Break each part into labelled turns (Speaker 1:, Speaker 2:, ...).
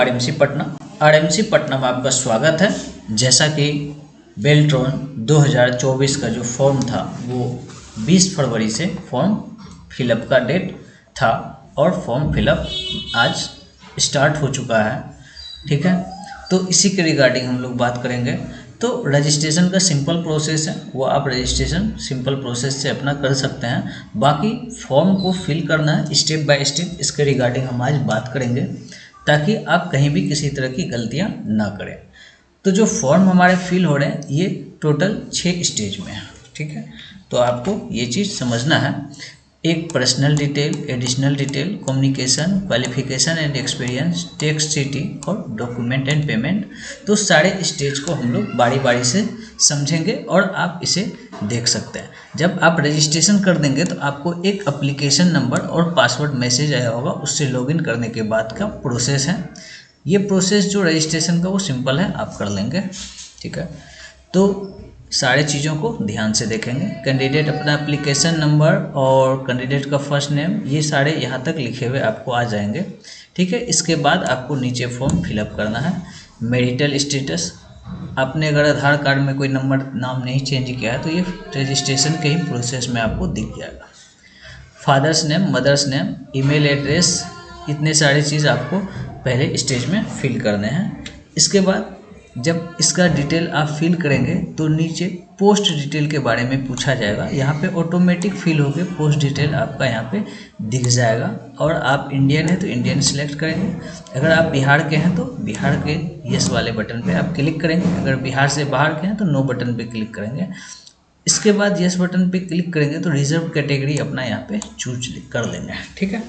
Speaker 1: RMC Patna. RMC Patna में आपका स्वागत है। जैसा कि बेल्ट्रॉन 2024 का जो फॉर्म था वो 20 फरवरी से फॉर्म फिलअप का डेट था और फॉर्म फिलअप आज स्टार्ट हो चुका है। ठीक है, तो इसी के रिगार्डिंग हम लोग बात करेंगे। तो रजिस्ट्रेशन का सिंपल प्रोसेस है, वो आप रजिस्ट्रेशन सिंपल प्रोसेस से अपना कर सकते हैं। बाकी फॉर्म को फिल करना है स्टेप बाय स्टेप, इसके रिगार्डिंग हम आज बात करेंगे ताकि आप कहीं भी किसी तरह की गलतियां ना करें। तो जो फॉर्म हमारे फिल हो रहे हैं ये टोटल 6 स्टेज में है। ठीक है, तो आपको ये चीज़ समझना है। एक personal detail, additional detail, communication, qualification and experience, text city और डॉक्यूमेंट एंड पेमेंट। तो सारे स्टेज को हम लोग बारी बारी से समझेंगे और आप इसे देख सकते हैं। जब आप रजिस्ट्रेशन कर देंगे तो आपको एक एप्लीकेशन नंबर और पासवर्ड मैसेज आया होगा, उससे लॉगिन करने के बाद का प्रोसेस है। ये प्रोसेस जो रजिस्ट्रेशन का वो सिंपल है, आप कर लेंगे। ठीक है, तो सारे चीज़ों को ध्यान से देखेंगे। कैंडिडेट अपना एप्लीकेशन नंबर और कैंडिडेट का फर्स्ट नेम, ये सारे यहाँ तक लिखे हुए आपको आ जाएंगे। ठीक है, इसके बाद आपको नीचे फॉर्म फिलअप करना है। मैरिटल स्टेटस, आपने अगर आधार कार्ड में कोई नंबर नाम नहीं चेंज किया है तो ये रजिस्ट्रेशन के ही प्रोसेस में आपको दिख जाएगा। Father's name, mother's name, email address, इतने सारे चीज़ आपको पहले स्टेज में फिल करने हैं। इसके बाद जब इसका डिटेल आप फिल करेंगे तो नीचे पोस्ट डिटेल के बारे में पूछा जाएगा। यहाँ पे ऑटोमेटिक फिल होकर पोस्ट डिटेल आपका यहाँ पे दिख जाएगा। और आप इंडियन है तो इंडियन सेलेक्ट करेंगे। अगर आप बिहार के हैं तो बिहार के यस वाले बटन पे आप क्लिक करेंगे। अगर बिहार से बाहर के हैं तो नो बटन पे क्लिक करेंगे। इसके बाद यस बटन पे क्लिक करेंगे तो रिजर्व कैटेगरी अपना यहाँ पे चूज कर लेंगे। ठीक है,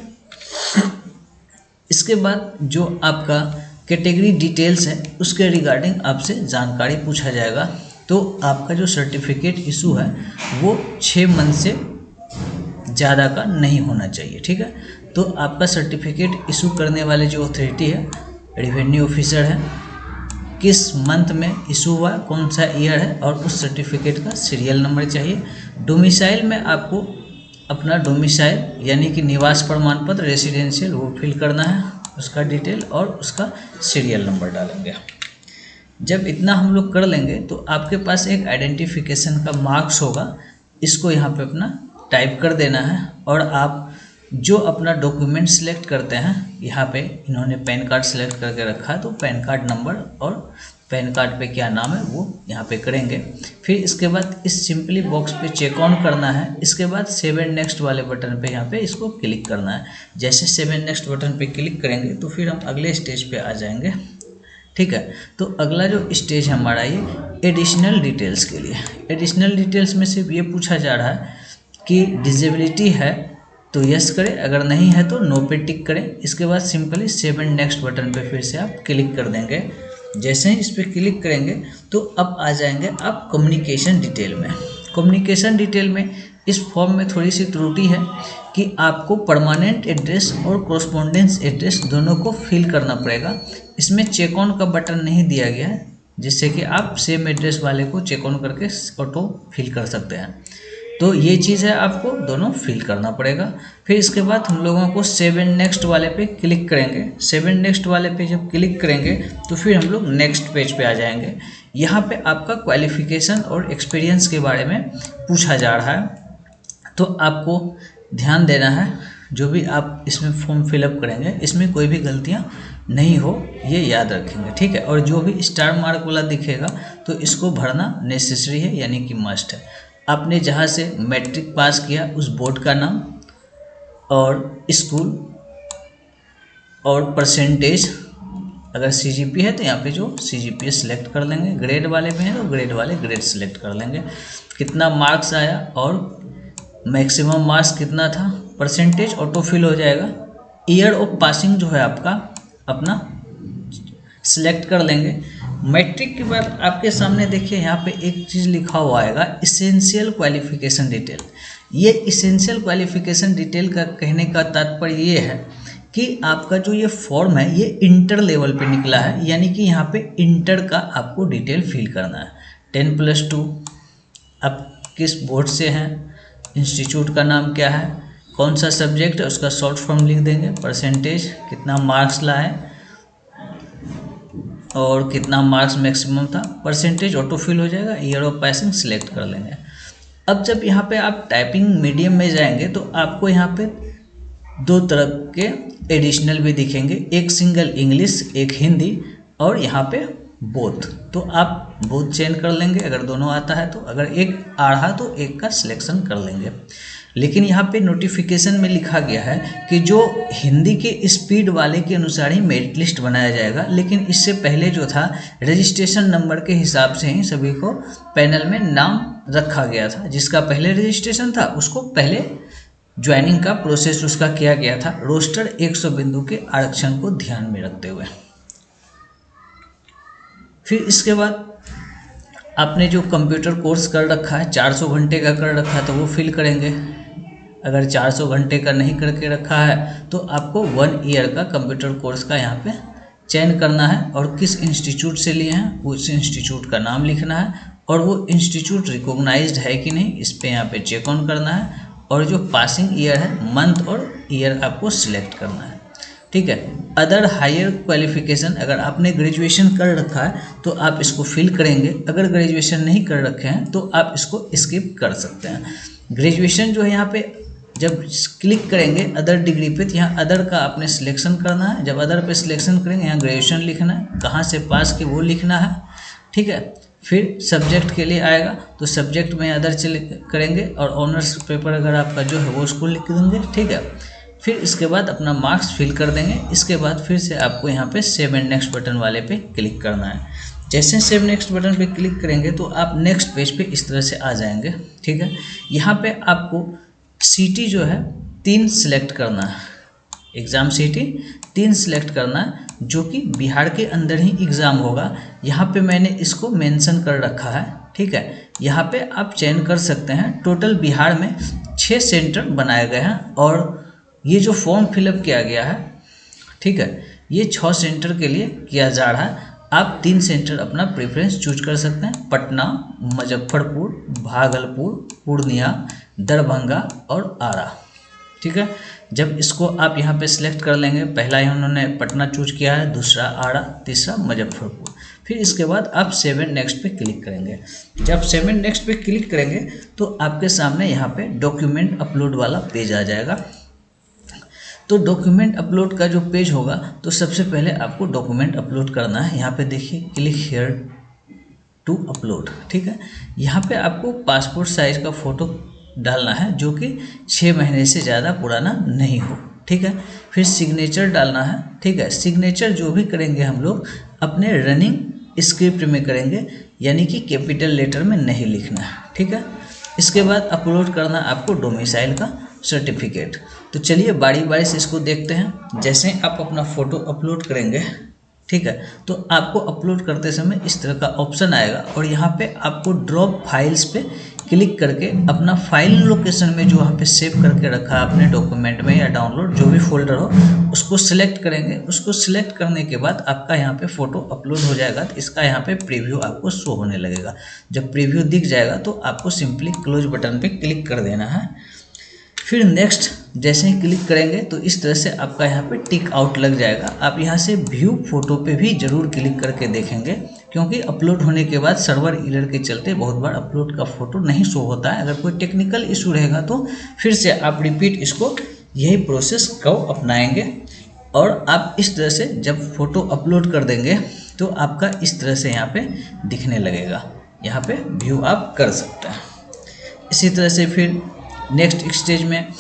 Speaker 1: इसके बाद जो आपका कैटेगरी डिटेल्स है उसके रिगार्डिंग आपसे जानकारी पूछा जाएगा। तो आपका जो सर्टिफिकेट इशू है वो 6 मंथ से ज़्यादा का नहीं होना चाहिए। ठीक है, तो आपका सर्टिफिकेट इशू करने वाले जो अथॉरिटी है रेवेन्यू ऑफिसर है, किस मंथ में इशू हुआ, कौन सा ईयर है और उस सर्टिफिकेट का सीरियल नंबर चाहिए। डोमिसाइल में आपको अपना डोमिसाइल यानी कि निवास प्रमाण पत्र रेसिडेंशियल वो फिल करना है, उसका डिटेल और उसका सीरियल नंबर डालेंगे। जब इतना हम लोग कर लेंगे तो आपके पास एक आइडेंटिफिकेशन का मार्क्स होगा, इसको यहाँ पे अपना टाइप कर देना है। और आप जो अपना डॉक्यूमेंट सिलेक्ट करते हैं, यहाँ पे इन्होंने पैन कार्ड सेलेक्ट करके रखा है तो पैन कार्ड नंबर और पैन कार्ड पे क्या नाम है वो यहाँ पे करेंगे। फिर इसके बाद इस सिंपली बॉक्स पे चेक ऑन करना है। इसके बाद सेव एंड नेक्स्ट वाले बटन पे यहाँ पे इसको क्लिक करना है। जैसे सेव एंड नेक्स्ट बटन पे क्लिक करेंगे तो फिर हम अगले स्टेज पे आ जाएंगे। ठीक है, तो अगला जो स्टेज हमारा ये एडिशनल डिटेल्स के लिए। एडिशनल डिटेल्स में सिर्फ ये पूछा जा रहा है कि डिजेबिलिटी है तो यस करें, अगर नहीं है तो नो पे टिक करें। इसके बाद simply save and next button पे फिर से आप क्लिक कर देंगे। जैसे ही इस पर क्लिक करेंगे तो अब आ जाएंगे आप कम्युनिकेशन डिटेल में। कम्युनिकेशन डिटेल में इस फॉर्म में थोड़ी सी त्रुटि है कि आपको परमानेंट एड्रेस और कॉरस्पॉन्डेंस एड्रेस दोनों को फिल करना पड़ेगा। इसमें चेक ऑन का बटन नहीं दिया गया है, जिससे कि आप सेम एड्रेस वाले को चेक ऑन करके ऑटो फिल कर सकते हैं। तो ये चीज़ है, आपको दोनों फिल करना पड़ेगा। फिर इसके बाद हम लोगों को सेव एंड नेक्स्ट वाले पे क्लिक करेंगे। सेव एंड नेक्स्ट वाले पे जब क्लिक करेंगे तो फिर हम लोग नेक्स्ट पेज पे आ जाएंगे। यहाँ पे आपका क्वालिफिकेशन और एक्सपीरियंस के बारे में पूछा जा रहा है, तो आपको ध्यान देना है। जो भी आप इसमें फॉर्म फिलअप करेंगे इसमें कोई भी गलतियाँ नहीं हो, ये याद रखेंगे। ठीक है, और जो भी स्टार मार्क वाला दिखेगा तो इसको भरना नेसेसरी है, यानी कि मस्ट है। आपने जहाँ से मैट्रिक पास किया उस बोर्ड का नाम और स्कूल और परसेंटेज, अगर सीजीपी है तो यहाँ पे जो सीजीपी सेलेक्ट कर लेंगे। ग्रेड वाले में है तो ग्रेड वाले ग्रेड सेलेक्ट कर लेंगे। कितना मार्क्स आया और मैक्सिमम मार्क्स कितना था, परसेंटेज ऑटो फिल हो जाएगा। ईयर ऑफ पासिंग जो है आपका अपना सिलेक्ट कर लेंगे। मैट्रिक के बाद आपके सामने देखिए यहाँ पे एक चीज़ लिखा हुआ आएगा, इसेंशियल क्वालिफिकेशन डिटेल। ये इसेंशियल क्वालिफिकेशन डिटेल का कहने का तात्पर्य ये है कि आपका जो ये फॉर्म है ये इंटर लेवल पे निकला है, यानी कि यहाँ पे इंटर का आपको डिटेल फिल करना है। 10+2, आप किस बोर्ड से हैं, इंस्टीट्यूट का नाम क्या है, कौन सा सब्जेक्ट है उसका शॉर्ट फॉर्म लिख देंगे, परसेंटेज कितना मार्क्स लाए, और कितना मार्क्स मैक्सिमम था, परसेंटेज ऑटो फिल हो जाएगा, ईयर ऑफ पासिंग सिलेक्ट कर लेंगे। अब जब यहाँ पे आप टाइपिंग मीडियम में जाएंगे तो आपको यहाँ पे दो तरह के एडिशनल भी दिखेंगे, एक सिंगल इंग्लिश, एक हिंदी, और यहाँ पे बोथ। तो आप बोथ चेंज कर लेंगे अगर दोनों आता है तो, अगर एक आ रहा तो एक का सिलेक्शन कर लेंगे। लेकिन यहाँ पे नोटिफिकेशन में लिखा गया है कि जो हिंदी के स्पीड वाले के अनुसार ही मेरिट लिस्ट बनाया जाएगा, लेकिन इससे पहले जो था रजिस्ट्रेशन नंबर के हिसाब से ही सभी को पैनल में नाम रखा गया था। जिसका पहले रजिस्ट्रेशन था उसको पहले ज्वाइनिंग का प्रोसेस उसका किया गया था, रोस्टर 100 बिंदु के आरक्षण को ध्यान में रखते हुए। फिर इसके बाद आपने जो कंप्यूटर कोर्स कर रखा है 400 घंटे का कर रखा है तो वो फिल करेंगे। अगर 400 घंटे का नहीं करके रखा है तो आपको 1 ईयर का कंप्यूटर कोर्स का यहाँ पे चयन करना है, और किस इंस्टीट्यूट से लिए हैं उस इंस्टीट्यूट का नाम लिखना है, और वो इंस्टीट्यूट रिकॉग्नाइज्ड है कि नहीं इस पे यहाँ पे चेक ऑन करना है, और जो पासिंग ईयर है मंथ और ईयर आपको सिलेक्ट करना है। ठीक है। अदर हायर क्वालिफिकेशन, अगर आपने ग्रेजुएशन कर रखा है तो आप इसको फिल करेंगे, अगर ग्रेजुएशन नहीं कर रखे हैं तो आप इसको स्किप कर सकते हैं। ग्रेजुएशन जो है यहाँ पे जब क्लिक करेंगे अदर डिग्री पे तो यहाँ अदर का आपने सिलेक्शन करना है। जब अदर पे सिलेक्शन करेंगे यहाँ ग्रेजुएशन लिखना है, कहाँ से पास के वो लिखना है। ठीक है। फिर सब्जेक्ट के लिए आएगा तो सब्जेक्ट में अदर करेंगे, और ऑनर्स पेपर अगर आपका जो है वो उसको लिख देंगे। ठीक है। फिर इसके बाद अपना मार्क्स फिल कर देंगे। इसके बाद फिर से आपको यहाँ पे सेव एंड नेक्स्ट बटन वाले पे क्लिक करना है। जैसे सेव नेक्स्ट बटन पे क्लिक करेंगे तो आप नेक्स्ट पेज पे इस तरह से आ जाएंगे। ठीक है। यहाँ पे आपको सिटी जो है 3 सिलेक्ट करना है, एग्ज़ाम सिटी 3 सिलेक्ट करना है, जो कि बिहार के अंदर ही एग्ज़ाम होगा। यहाँ पे मैंने इसको मेंशन कर रखा है। ठीक है। यहाँ पे आप चयन कर सकते हैं। टोटल बिहार में 6 सेंटर बनाए गए हैं, और ये जो फॉर्म फिलअप किया गया है, ठीक है, ये 6 सेंटर के लिए किया जा रहा है। आप 3 सेंटर अपना प्रेफरेंस चूज कर सकते हैं, पटना, मुजफ्फरपुर, भागलपुर, पूर्णिया, दरभंगा और आरा। ठीक है। जब इसको आप यहाँ पे सिलेक्ट कर लेंगे, पहला ही उन्होंने पटना चूज किया है, दूसरा आरा, तीसरा मुजफ्फरपुर। फिर इसके बाद आप सेव एंड नेक्स्ट पे क्लिक करेंगे। जब सेव एंड नेक्स्ट पे क्लिक करेंगे तो आपके सामने यहाँ पे डॉक्यूमेंट अपलोड वाला पेज आ जाएगा। तो डॉक्यूमेंट अपलोड का जो पेज होगा तो सबसे पहले आपको डॉक्यूमेंट अपलोड करना है। यहाँ पे देखिए क्लिक हेयर टू अपलोड। ठीक है। यहाँ पे आपको पासपोर्ट साइज का फ़ोटो डालना है जो कि 6 महीने से ज़्यादा पुराना नहीं हो। ठीक है। फिर सिग्नेचर डालना है। ठीक है। सिग्नेचर जो भी करेंगे हम लोग अपने रनिंग स्क्रिप्ट में करेंगे, यानी कि कैपिटल लेटर में नहीं लिखना है। ठीक है। इसके बाद अपलोड करना आपको डोमिसाइल का सर्टिफिकेट। तो चलिए बारी बारी से इसको देखते हैं। जैसे आप अपना फ़ोटो अपलोड करेंगे, ठीक है, तो आपको अपलोड करते समय इस तरह का ऑप्शन आएगा, और यहाँ पे आपको ड्रॉप फाइल्स पे क्लिक करके अपना फाइल लोकेशन में जो वहाँ पे सेव करके रखा है अपने डॉक्यूमेंट में या डाउनलोड जो भी फोल्डर हो उसको सिलेक्ट करेंगे। उसको सिलेक्ट करने के बाद आपका यहाँ पे फ़ोटो अपलोड हो जाएगा, तो इसका यहाँ पे प्रीव्यू आपको शो होने लगेगा। जब प्रीव्यू दिख जाएगा तो आपको सिंपली क्लोज बटन पे क्लिक कर देना है। फिर नेक्स्ट जैसे ही क्लिक करेंगे तो इस तरह से आपका यहाँ पे टिक आउट लग जाएगा। आप यहाँ से व्यू फोटो पे भी ज़रूर क्लिक करके देखेंगे, क्योंकि अपलोड होने के बाद सर्वर एरर के चलते बहुत बार अपलोड का फ़ोटो नहीं शो होता है। अगर कोई टेक्निकल इशू रहेगा तो फिर से आप रिपीट इसको यही प्रोसेस को अपनाएंगे, और आप इस तरह से जब फ़ोटो अपलोड कर देंगे तो आपका इस तरह से यहाँ पे दिखने लगेगा। यहाँ पे व्यू आप कर सकते हैं। इसी तरह से फिर नेक्स्ट स्टेज में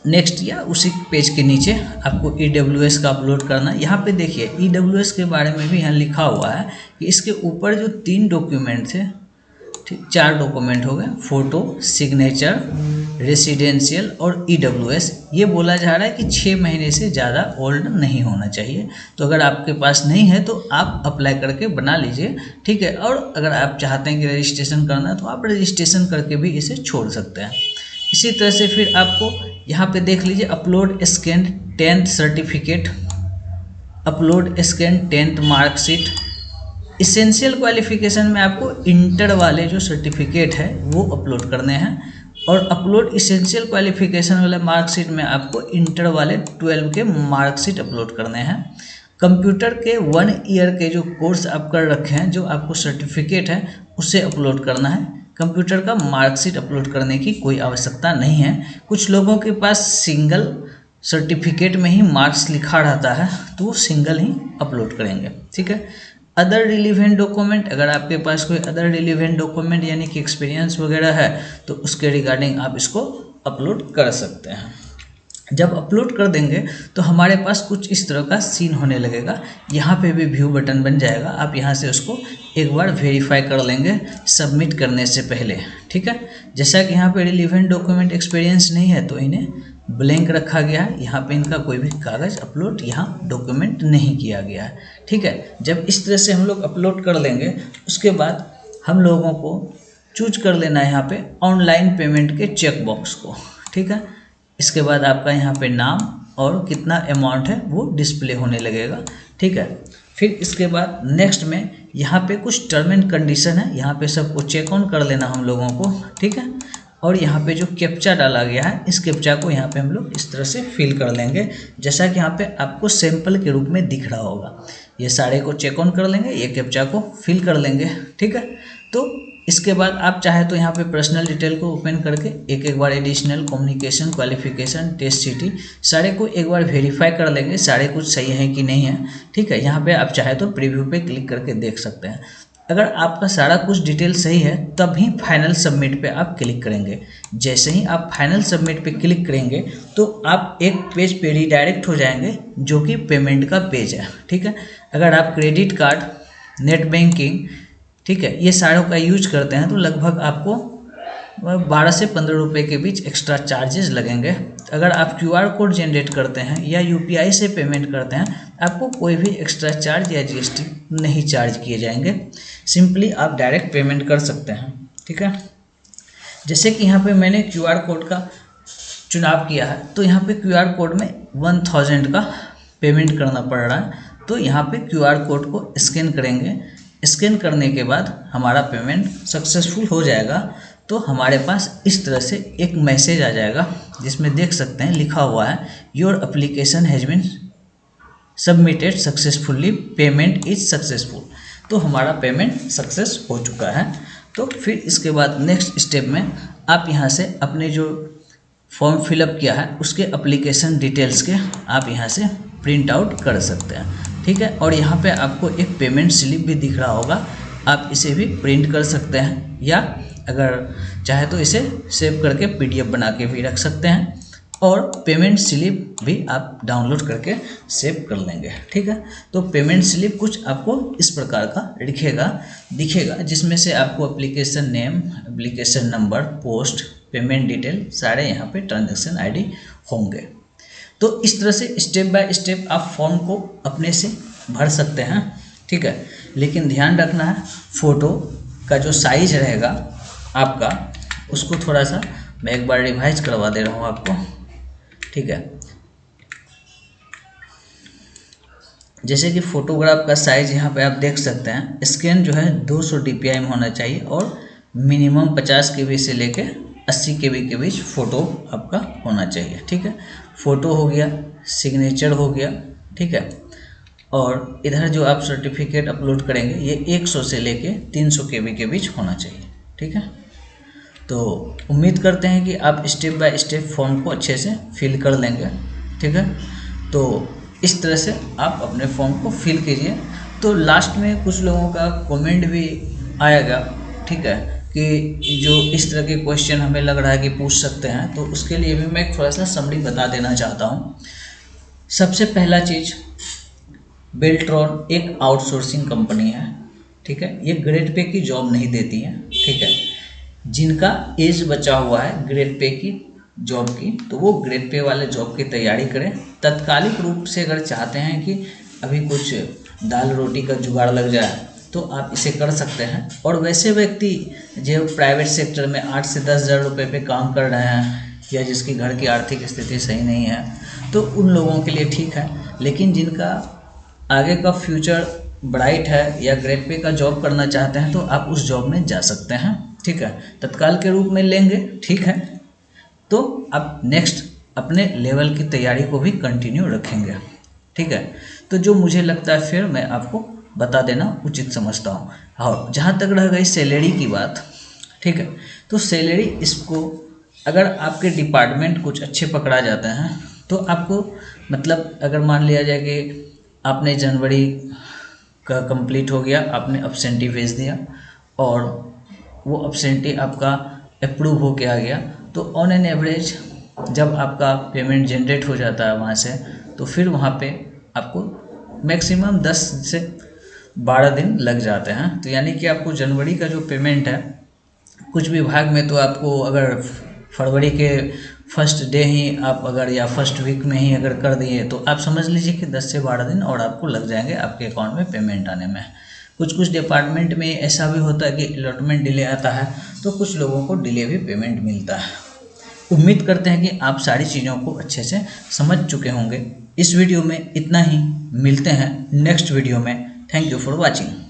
Speaker 1: नेक्स्ट या उसी पेज के नीचे आपको EWS का अपलोड करना है। यहाँ पे देखिए EWS के बारे में भी यहाँ लिखा हुआ है कि इसके ऊपर जो 3 डॉक्यूमेंट थे, ठीक 4 डॉक्यूमेंट हो गए, फ़ोटो, सिग्नेचर, रेसिडेंशियल और EWS। ये बोला जा रहा है कि 6 महीने से ज़्यादा ओल्ड नहीं होना चाहिए। तो अगर आपके पास नहीं है तो आप अप्लाई करके बना लीजिए। ठीक है। और अगर आप चाहते हैं कि रजिस्ट्रेशन करना है तो आप रजिस्ट्रेशन करके भी इसे छोड़ सकते हैं। इसी तरह से फिर आपको यहाँ पे देख लीजिए upload scan 10th certificate, upload scan 10th marksheet. Essential qualification में आपको इंटर वाले जो सर्टिफिकेट है वो अपलोड करने हैं, और अपलोड इसेंशियल क्वालिफिकेशन वाले मार्कशीट में आपको इंटर वाले 12 के मार्कशीट अपलोड करने हैं। कंप्यूटर के 1 ईयर के जो कोर्स आप कर रखे हैं, जो आपको सर्टिफिकेट है उसे अपलोड करना है। कंप्यूटर का मार्कशीट अपलोड करने की कोई आवश्यकता नहीं है। कुछ लोगों के पास सिंगल सर्टिफिकेट में ही मार्क्स लिखा रहता है, तो वो सिंगल ही अपलोड करेंगे, ठीक है। अदर रिलीवेंट डॉक्यूमेंट, अगर आपके पास कोई अदर रिलीवेंट डॉक्यूमेंट यानी कि एक्सपीरियंस वगैरह है तो उसके रिगार्डिंग आप इसको अपलोड कर सकते हैं। जब अपलोड कर देंगे तो हमारे पास कुछ इस तरह का सीन होने लगेगा। यहाँ पे भी व्यू बटन बन जाएगा, आप यहाँ से उसको एक बार वेरीफाई कर लेंगे सबमिट करने से पहले, ठीक है। जैसा कि यहाँ पे रिलीवेंट डॉक्यूमेंट एक्सपीरियंस नहीं है तो इन्हें ब्लैंक रखा गया है, यहाँ पे इनका कोई भी कागज़ अपलोड यहाँ डॉक्यूमेंट नहीं किया गया है, ठीक है। जब इस तरह से हम लोग अपलोड कर लेंगे उसके बाद हम लोगों को चूज कर लेना है यहाँ पे ऑनलाइन पेमेंट के चेक बॉक्स को, ठीक है। इसके बाद आपका यहाँ पे नाम और कितना अमाउंट है वो डिस्प्ले होने लगेगा, ठीक है। फिर इसके बाद नेक्स्ट में यहाँ पे कुछ टर्म एंड कंडीशन है, यहाँ पे सबको चेक ऑन कर लेना हम लोगों को, ठीक है। और यहाँ पे जो कैप्चा डाला गया है इस कैप्चा को यहाँ पे हम लोग इस तरह से फिल कर लेंगे, जैसा कि यहाँ पे आपको सैंपल के रूप में दिख रहा होगा। ये सारे को चेक ऑन कर लेंगे, ये कैप्चा को फिल कर लेंगे, ठीक है। तो इसके बाद आप चाहे तो यहाँ पे पर्सनल डिटेल को ओपन करके एक बार additional communication qualification test city सारे को एक बार वेरीफाई कर लेंगे, सारे कुछ सही है कि नहीं है, ठीक है। यहाँ पे आप चाहे तो प्रीव्यू पे क्लिक करके देख सकते हैं। अगर आपका सारा कुछ डिटेल सही है तभी फाइनल सबमिट पे आप क्लिक करेंगे। जैसे ही आप फाइनल सबमिट पे क्लिक करेंगे तो आप एक पेज पे रिडायरेक्ट हो जाएंगे जो कि पेमेंट का पेज है, ठीक है। अगर आप क्रेडिट कार्ड, नेट बैंकिंग, ठीक है, ये सारों का यूज करते हैं तो लगभग आपको 12 से 15 रुपये के बीच एक्स्ट्रा चार्जेस लगेंगे। अगर आप QR कोड जनरेट करते हैं या UPI से पेमेंट करते हैं आपको कोई भी एक्स्ट्रा चार्ज या GST नहीं चार्ज किए जाएंगे, सिंपली आप डायरेक्ट पेमेंट कर सकते हैं, ठीक है। जैसे कि यहाँ पे मैंने QR कोड का चुनाव किया है तो यहाँ पे QR कोड में 1000 का पेमेंट करना पड़ रहा है, तो यहाँ पे QR कोड को स्कैन करेंगे। स्कैन करने के बाद हमारा पेमेंट सक्सेसफुल हो जाएगा तो हमारे पास इस तरह से एक मैसेज आ जाएगा जिसमें देख सकते हैं लिखा हुआ है your application has been submitted successfully, payment is successful. तो हमारा पेमेंट सक्सेस हो चुका है। तो फिर इसके बाद नेक्स्ट स्टेप में आप यहाँ से अपने जो फॉर्म फिलअप किया है उसके एप्लीकेशन डिटेल्स के आप यहाँ से प्रिंट आउट कर सकते हैं, ठीक है। और यहाँ पे आपको एक पेमेंट स्लिप भी दिख रहा होगा, आप इसे भी प्रिंट कर सकते हैं या अगर चाहे तो इसे सेव करके PDF बना के भी रख सकते हैं और पेमेंट स्लिप भी आप डाउनलोड करके सेव कर लेंगे, ठीक है। तो पेमेंट स्लिप कुछ आपको इस प्रकार का दिखेगा जिसमें से आपको application name, application number, post, payment detail सारे यहाँ पे ट्रांजैक्शन ID होंगे। तो इस तरह से स्टेप बाय स्टेप आप फॉर्म को अपने से भर सकते हैं, ठीक है। लेकिन ध्यान रखना है फ़ोटो का जो साइज रहेगा आपका उसको थोड़ा सा मैं एक बार रिवाइज करवा दे रहा हूँ आपको, ठीक है। जैसे कि फ़ोटोग्राफ का साइज़ यहाँ पे आप देख सकते हैं, स्कैन जो है 200 DPI में होना चाहिए और मिनिमम 50 KB से लेके 80 KB के बीच फ़ोटो आपका होना चाहिए, ठीक है। फ़ोटो हो गया, सिग्नेचर हो गया, ठीक है। और इधर जो आप सर्टिफिकेट अपलोड करेंगे ये 100 से लेके 300 KB के बीच होना चाहिए, ठीक है। तो उम्मीद करते हैं कि आप स्टेप बाय स्टेप फॉर्म को अच्छे से फिल कर लेंगे, ठीक है। तो इस तरह से आप अपने फॉर्म को फिल कीजिए। तो लास्ट में कुछ लोगों का कमेंट भी आएगा, ठीक है, कि जो इस तरह के क्वेश्चन हमें लग रहा है कि पूछ सकते हैं, तो उसके लिए भी मैं थोड़ा सा समरी बता देना चाहता हूँ। सबसे पहला चीज़, बेल्ट्रॉन एक आउटसोर्सिंग कंपनी है, ठीक है। ये ग्रेड पे की जॉब नहीं देती है, ठीक है। जिनका एज बचा हुआ है ग्रेड पे की जॉब की तो वो ग्रेड पे वाले जॉब की तैयारी करें। तत्कालिक रूप से अगर चाहते हैं कि अभी कुछ दाल रोटी का जुगाड़ लग जाए तो आप इसे कर सकते हैं। और वैसे व्यक्ति जो प्राइवेट सेक्टर में 8 से 10 हज़ार रुपये पे काम कर रहे हैं या जिसकी घर की आर्थिक स्थिति सही नहीं है तो उन लोगों के लिए ठीक है। लेकिन जिनका आगे का फ्यूचर ब्राइट है या ग्रेड पे का जॉब करना चाहते हैं तो आप उस जॉब में जा सकते हैं, ठीक है। तत्काल के रूप में लेंगे, ठीक है। तो आप नेक्स्ट अपने लेवल की तैयारी को भी कंटिन्यू रखेंगे। ठीक है। तो जो मुझे लगता है फिर मैं आपको बता देना उचित समझता हूँ। और जहाँ तक रह गई सैलरी की बात, ठीक है, तो सैलरी इसको अगर आपके डिपार्टमेंट कुछ अच्छे पकड़ा जाते हैं तो आपको मतलब अगर मान लिया जाए कि आपने जनवरी का कंप्लीट हो गया, आपने अब्सेंटी भेज दिया और वो अब्सेंटी आपका अप्रूव हो के आ गया, तो ऑन एन एवरेज जब आपका पेमेंट जनरेट हो जाता है वहाँ से, तो फिर वहाँ पे आपको मैक्सिमम 10 से 12 दिन लग जाते हैं। तो यानी कि आपको जनवरी का जो पेमेंट है, कुछ विभाग में तो आपको अगर फरवरी के फर्स्ट डे ही आप अगर या फर्स्ट वीक में ही अगर कर दिए तो आप समझ लीजिए कि 10 से 12 दिन और आपको लग जाएंगे आपके अकाउंट में पेमेंट आने में। कुछ डिपार्टमेंट में ऐसा भी होता है कि अलॉटमेंट डिले आता है, तो कुछ लोगों को डिले भी पेमेंट मिलता है। उम्मीद करते हैं कि आप सारी चीज़ों को अच्छे से समझ चुके होंगे। इस वीडियो में इतना ही, मिलते हैं नेक्स्ट वीडियो में। Thank you for watching.